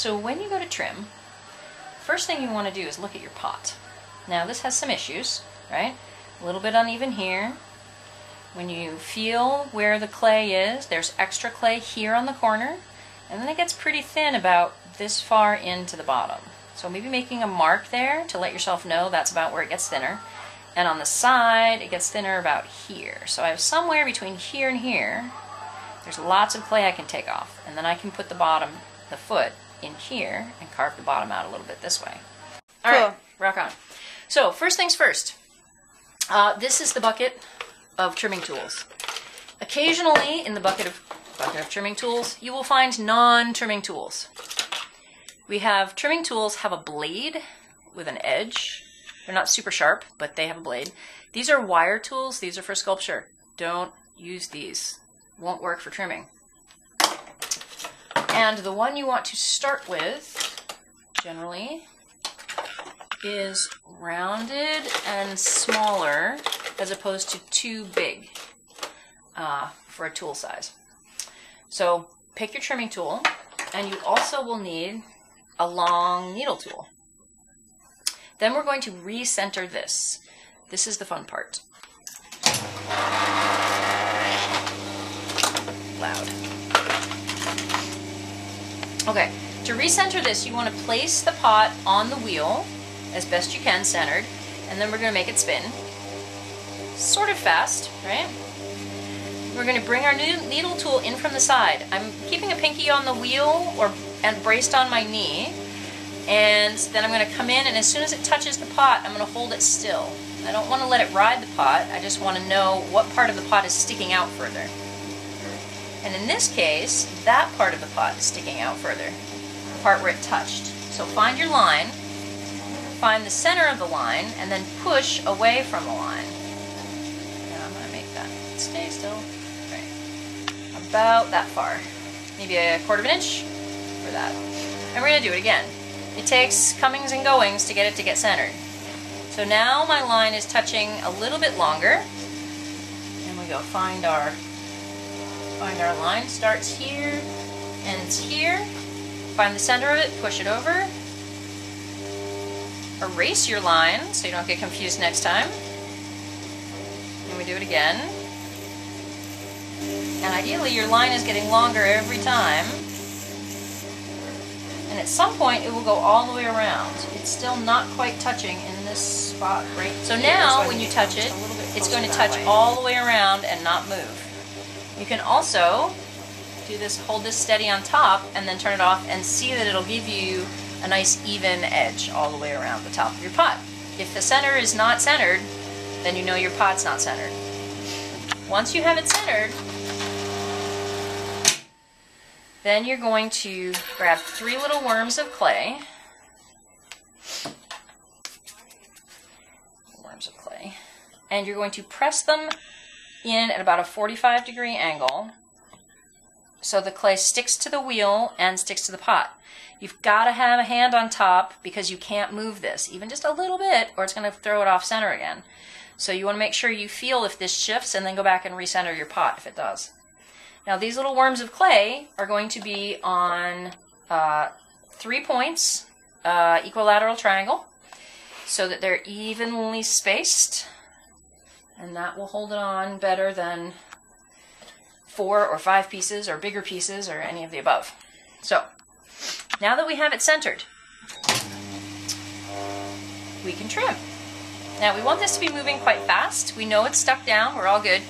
So when you go to trim, first thing you want to do is look at your pot. Now this has some issues, right? A little bit uneven here. When you feel where the clay is, there's extra clay here on the corner, and then it gets pretty thin about this far into the bottom. So maybe making a mark there to let yourself know that's about where it gets thinner. And on the side, it gets thinner about here. So I have somewhere between here and here, there's lots of clay I can take off. And then I can put the bottom, the foot, in here and carve the bottom out a little bit this way. All right, rock on. So first things first, this is the bucket of trimming tools. Occasionally in the bucket of trimming tools, you will find non-trimming tools. We have trimming tools have a blade with an edge. They're not super sharp, but they have a blade. These are wire tools. These are for sculpture. Don't use these. Won't work for trimming. And the one you want to start with, generally, is rounded and smaller as opposed to too big for a tool size. So pick your trimming tool, and you also will need a long needle tool. Then we're going to recenter this. This is the fun part. Loud. Okay, to recenter this, you want to place the pot on the wheel as best you can, centered, and then we're going to make it spin. Sort of fast, right? We're going to bring our needle tool in from the side. I'm keeping a pinky on the wheel and braced on my knee, and then I'm going to come in, and as soon as it touches the pot, I'm going to hold it still. I don't want to let it ride the pot, I just want to know what part of the pot is sticking out further. And in this case, that part of the pot is sticking out further, the part where it touched. So find your line, find the center of the line, and then push away from the line. Now I'm going to make that stay still. Right. About that far. Maybe a quarter of an inch for that. And we're going to do it again. It takes comings and goings to get it to get centered. So now my line is touching a little bit longer. And we go find our line. Starts here, ends here. Find the center of it, push it over. Erase your line so you don't get confused next time. And we do it again. And ideally your line is getting longer every time. And at some point it will go all the way around. It's still not quite touching in this spot right. So now when you touch it, it's going to touch all the way around and not move. You can also do this, hold this steady on top and then turn it off and see that it'll give you a nice even edge all the way around the top of your pot. If the center is not centered, then you know your pot's not centered. Once you have it centered, then you're going to grab 3 little worms of clay. And you're going to press them in at about a 45-degree angle so the clay sticks to the wheel and sticks to the pot. You've got to have a hand on top because you can't move this, even just a little bit, or it's going to throw it off center again. So you want to make sure you feel if this shifts and then go back and recenter your pot if it does. Now these little worms of clay are going to be on 3 points, equilateral triangle, so that they're evenly spaced, and that will hold it on better than 4 or 5 pieces or bigger pieces or any of the above. So now that we have it centered, we can trim. Now we want this to be moving quite fast. We know it's stuck down, we're all good.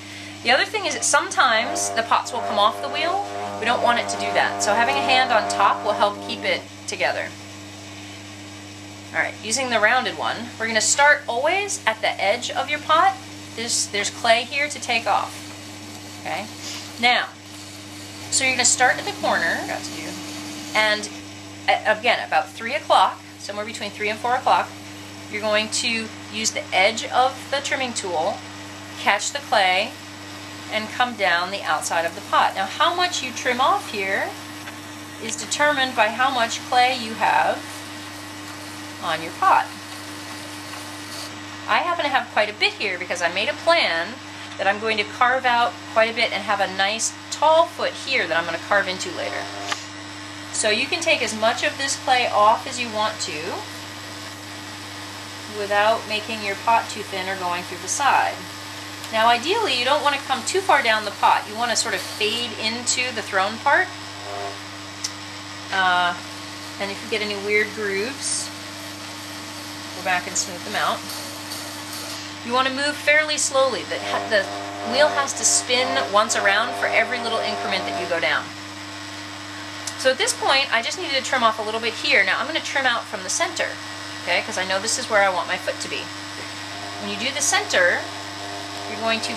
The other thing is that sometimes the pots will come off the wheel. We don't want it to do that. So having a hand on top will help keep it together. Alright, using the rounded one, we're going to start always at the edge of your pot. There's clay here to take off. Okay? Now, so you're going to start at the corner, and again, about 3 o'clock, somewhere between 3 and 4 o'clock, you're going to use the edge of the trimming tool, catch the clay, and come down the outside of the pot. Now, how much you trim off here is determined by how much clay you have on your pot. I happen to have quite a bit here because I made a plan that I'm going to carve out quite a bit and have a nice tall foot here that I'm going to carve into later. So you can take as much of this clay off as you want to without making your pot too thin or going through the side. Now ideally you don't want to come too far down the pot. You want to sort of fade into the thrown part. And if you get any weird grooves, go back and smooth them out. You want to move fairly slowly. The wheel has to spin once around for every little increment that you go down. So at this point, I just needed to trim off a little bit here. Now I'm going to trim out from the center, okay, because I know this is where I want my foot to be. When you do the center, you're going to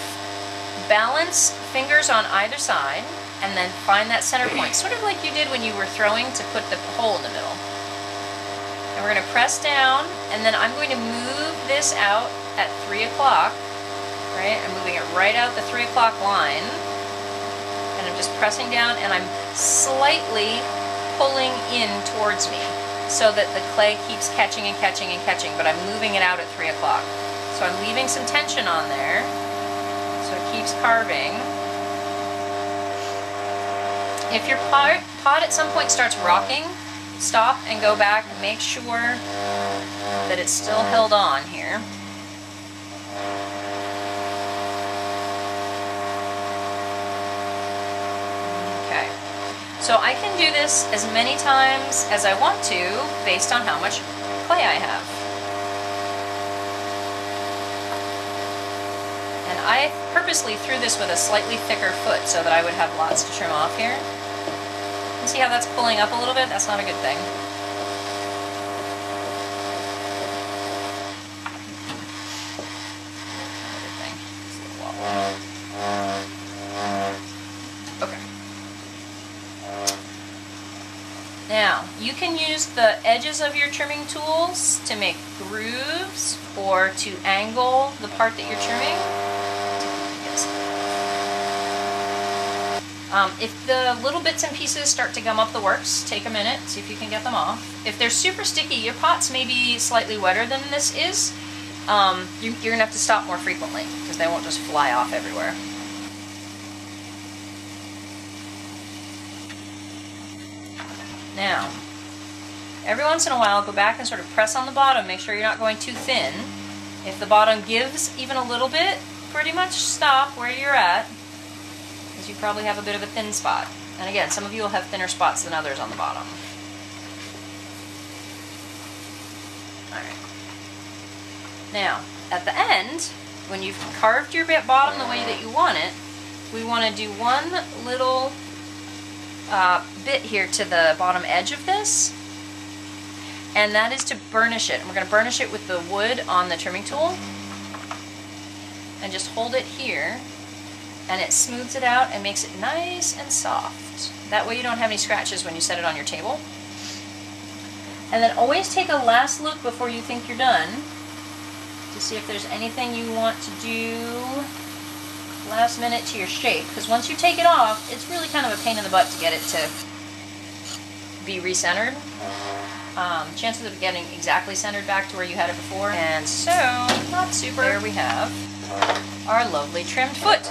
balance fingers on either side and then find that center point, sort of like you did when you were throwing to put the hole in the middle. And we're going to press down, and then I'm going to move this out at 3 o'clock, right? I'm moving it right out the 3 o'clock line, and I'm just pressing down, and I'm slightly pulling in towards me so that the clay keeps catching and catching and catching, but I'm moving it out at 3 o'clock. So I'm leaving some tension on there, so it keeps carving. If your pot at some point starts rocking, stop and go back and make sure that it's still held on here. Okay, so I can do this as many times as I want to based on how much clay I have. And I purposely threw this with a slightly thicker foot so that I would have lots to trim off here. You see how that's pulling up a little bit? That's not a good thing. Okay. Now, you can use the edges of your trimming tools to make grooves or to angle the part that you're trimming. If the little bits and pieces start to gum up the works, take a minute, see if you can get them off. If they're super sticky, your pots may be slightly wetter than this is. You're going to have to stop more frequently because they won't just fly off everywhere. Now, every once in a while, go back and sort of press on the bottom, make sure you're not going too thin. If the bottom gives even a little bit, pretty much stop where you're at, because you probably have a bit of a thin spot. And again, some of you will have thinner spots than others on the bottom. Alright. Now, at the end, when you've carved your bottom the way that you want it, we want to do one little bit here to the bottom edge of this, and that is to burnish it. And we're going to burnish it with the wood on the trimming tool, and just hold it here, and it smooths it out and makes it nice and soft. That way you don't have any scratches when you set it on your table. And then always take a last look before you think you're done to see if there's anything you want to do last minute to your shape, because once you take it off, it's really kind of a pain in the butt to get it to be recentered. Chances of getting exactly centered back to where you had it before. And so, not super. There we have our lovely trimmed foot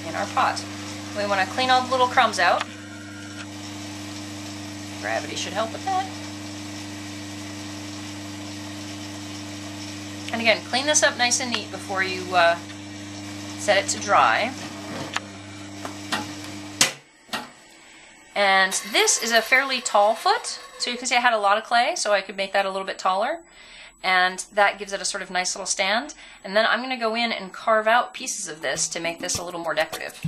in our pot. We want to clean all the little crumbs out. Gravity should help with that. And again, clean this up nice and neat before you set it to dry. And this is a fairly tall foot, so you can see I had a lot of clay, so I could make that a little bit taller. And that gives it a sort of nice little stand. And then I'm going to go in and carve out pieces of this to make this a little more decorative.